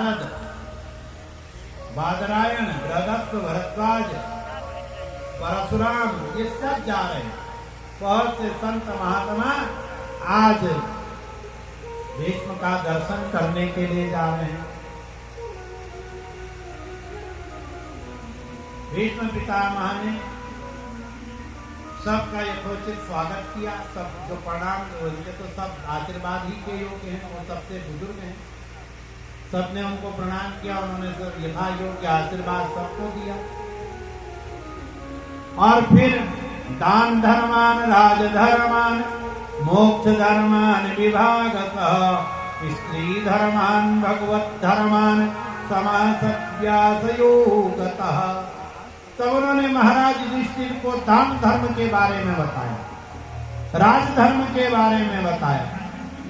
नारद, बादरायण, बृहदत्त, भरद्वाज, परशुराम, ये सब जा रहे हैं। बहुत से संत महात्मा आज भीष्म का दर्शन करने के लिए जा रहे हैं। भीष्म पितामह ने सबका यथोचित स्वागत किया। सब जो प्रणाम, ये तो सब आशीर्वाद ही के योग्य हैं, वो सबसे बुजुर्ग हैं। सबने उनको प्रणाम किया, उन्होंने सब यथा योग्य आशीर्वाद सबको दिया। और फिर दान धर्मान, राजधर्मान, मोक्ष धर्मान विभागतः, स्त्री धर्मान, भगवत धर्मान समासव्यासयोगतः। तब उन्होंने महाराज युधिष्ठिर को दान धर्म के बारे में बताया, राजधर्म के बारे में बताया,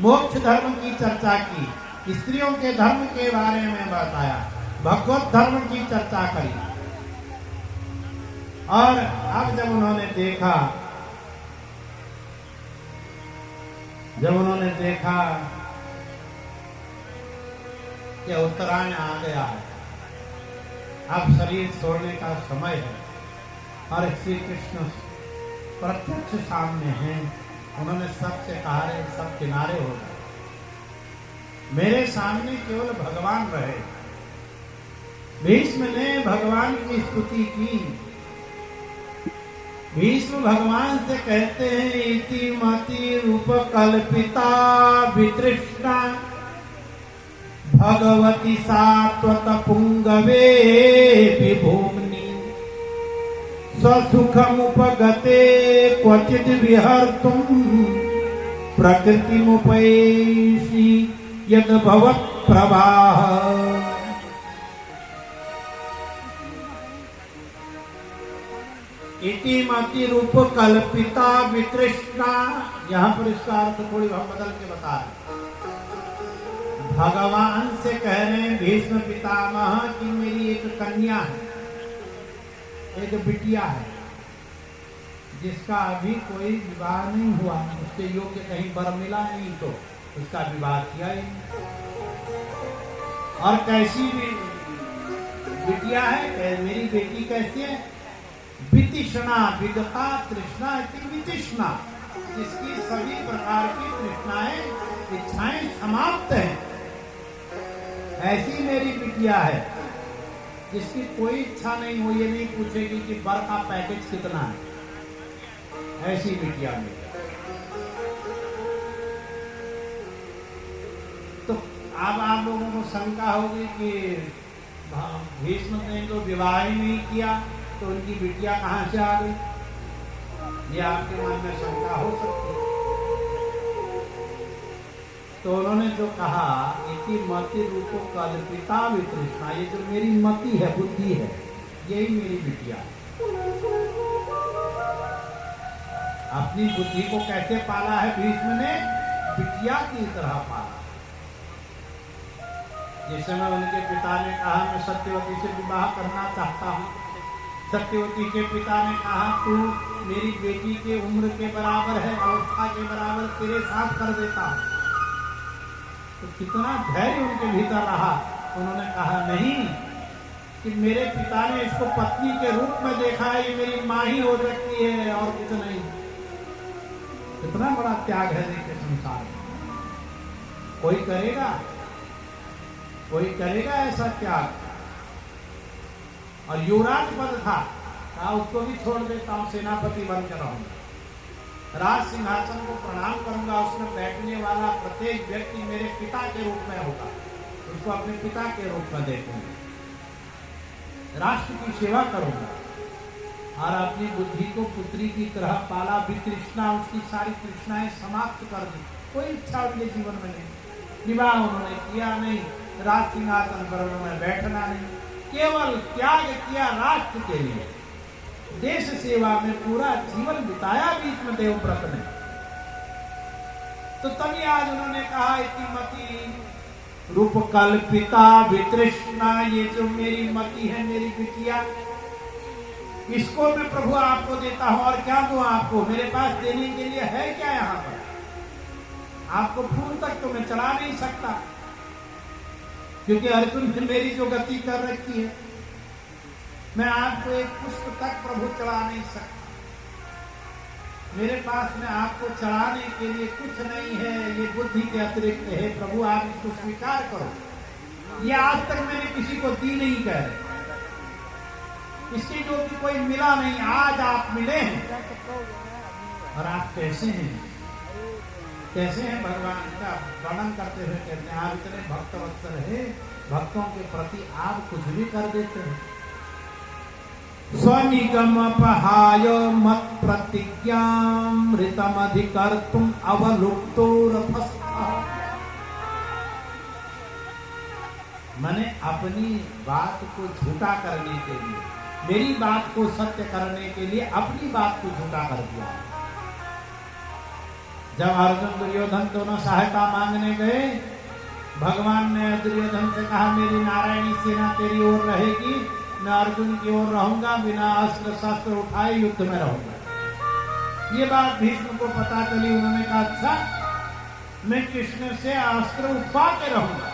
मोक्ष धर्म की चर्चा की, स्त्रियों के धर्म के बारे में बताया, भगवत धर्म की चर्चा करी। और अब जब उन्होंने देखा कि उत्तरायण आ गया है, अब शरीर छोड़ने का समय है और श्री कृष्ण प्रत्यक्ष सामने हैं, उन्होंने सबसे कहा रे सब किनारे हो गए, मेरे सामने केवल भगवान रहे। भीष्म ने भगवान की स्तुति की। भीष्म भगवान से कहते हैं, इति मति रूप कल्पिता वितृष्णा भगवती सात्वत पुंगवे विभूमनि स्वसुखमुपगते क्वचिद विहर्तुम प्रकृतिमुपैषि यद भवत् प्रवाह। इति मति रूप कल्पिता वितृष्णा, यहां पर इसका अर्थ थोड़ी हम बदल के बता रहे। भगवान से कह रहे हैं भीष्म पितामह कि मेरी एक कन्या है, एक बिटिया है, जिसका अभी कोई विवाह नहीं हुआ, उसके योग्य कहीं वर मिला नहीं तो उसका विवाह किया ही। और कैसी भी बिटिया है, मेरी बेटी कैसी है, वितृष्णा, विगता तृष्णा वितृष्णा, जिसकी सभी प्रकार की तृष्णाएं, इच्छाएं समाप्त हैं, ऐसी मेरी बिटिया है, जिसकी कोई इच्छा नहीं हो, ये नहीं पूछेगी कि वर का पैकेज कितना है, ऐसी बिटिया मेरी। तो अब आप लोगों को शंका होगी कि भीष्म ने तो विवाह ही नहीं किया तो उनकी बिटिया कहां से आ गई, ये आपके मन में शंका हो सकती है। तो उन्होंने जो कहा, इति मति रूपो कल्पिता वितृष्णा, ये जो मेरी मति है, बुद्धि है, यही मेरी बिटिया है। अपनी बुद्धि को कैसे पाला है भीष्म ने, बिटिया की तरह पाला। जिस समय उनके पिता ने कहा मैं सत्यवती से विवाह करना चाहता हूं, सत्यवती के पिता ने कहा तू मेरी बेटी के उम्र के बराबर है, अवस्था के बराबर, तेरे साथ कर देता हूं। तो कितना धैर्य उनके भीतर रहा। उन्होंने कहा नहीं, कि मेरे पिता ने इसको पत्नी के रूप में देखा है, ये मेरी माँ ही हो सकती है और कुछ नहीं। कितना बड़ा त्याग है देखिए संसार में। कोई करेगा ऐसा त्याग। और युवराज पद था, कहा उसको भी छोड़ देता हूं, सेनापति बनकर रहूंगा, राज सिंहासन को प्रणाम करूंगा, उसमें बैठने वाला प्रत्येक व्यक्ति मेरे पिता के रूप में होगा, उसको अपने पिता के रूप में देखूंगा, राष्ट्र की सेवा करूंगा। और अपनी बुद्धि को पुत्री की तरह पाला, वितृष्णा, उसकी सारी तृष्णाएं समाप्त कर दी, कोई इच्छा उनके जीवन में नहीं। विवाह उन्होंने किया नहीं, राज सिंहासन पर उन्होंने बैठना नहीं, केवल त्याग किया राष्ट्र के लिए, देश सेवा में पूरा जीवन बिताया भीष्म देवव्रत ने। तो तभी आज उन्होंने कहा इति मति रूप कल्पिता वितृष्णा, ये जो मेरी मति है, मेरी बिटिया, इसको मैं प्रभु आपको देता हूं। और क्या दूं आपको, मेरे पास देने के लिए है क्या यहाँ पर? आपको फूल तक तो मैं चढ़ा नहीं सकता, क्योंकि अर्जुन ने मेरी जो गति कर रखी है, मैं आपको एक पुष्प तक प्रभु चढ़ा नहीं सकता। मेरे पास में आपको चढ़ाने के लिए कुछ नहीं है, ये बुद्धि के अतिरिक्त है। प्रभु आप इसको स्वीकार करो। ये आज तक मैंने किसी को दी नहीं कह रहे, इसकी जो कि कोई मिला नहीं, आज आप मिले हैं। और आप कैसे हैं, कैसे हैं भगवान का वर्णन करते हुए कहते हैं आप इतने भक्तवत्सल है, भक्तों के प्रति आप कुछ भी कर देते हैं। स्वनिगम अपहाय मत प्रतिज्ञामृतम अधिकर्तुम अवलुप्तो रथस्थः। मैंने अपनी बात को झूठा करने के लिए, मेरी बात को सत्य करने के लिए अपनी बात को झूठा कर दिया। जब अर्जुन दुर्योधन दोनों सहायता मांगने गए, भगवान ने दुर्योधन से कहा मेरी नारायणी सेना तेरी ओर रहेगी, मैं अर्जुन की ओर रहूंगा, बिना अस्त्र शस्त्र उठाए युद्ध में रहूंगा। ये बात भीष्म को पता चली। उन्होंने कहा अच्छा, मैं कृष्ण से अस्त्र उठवा के रहूंगा।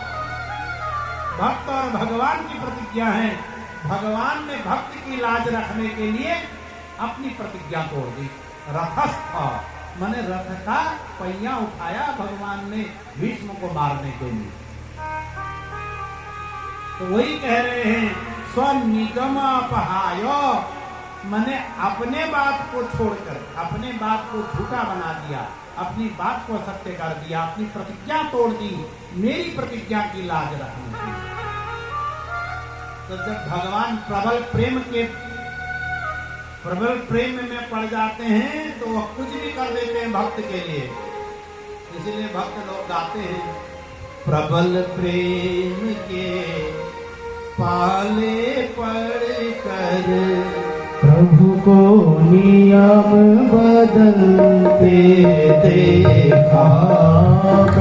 भक्त और भगवान की प्रतिज्ञा है। भगवान ने भक्त की लाज रखने के लिए अपनी प्रतिज्ञा तोड़ दी। रथस्थ माने रथ का पहिया उठाया भगवान ने भीष्म को मारने के लिए। तो वही कह रहे हैं स्वनिगम अपहाय, मैंने अपने बात को छोड़कर अपने बात को झूठा बना दिया, अपनी बात को सत्य कर दिया, अपनी प्रतिज्ञा तोड़ दी, मेरी प्रतिज्ञा की लाज रखने की। तो जब भगवान प्रबल प्रेम में पड़ जाते हैं तो वह कुछ भी कर देते हैं भक्त के लिए। इसलिए भक्त लोग गाते हैं प्रबल प्रेम के पाले पड़ कर प्रभु को नियम बदलते देखा।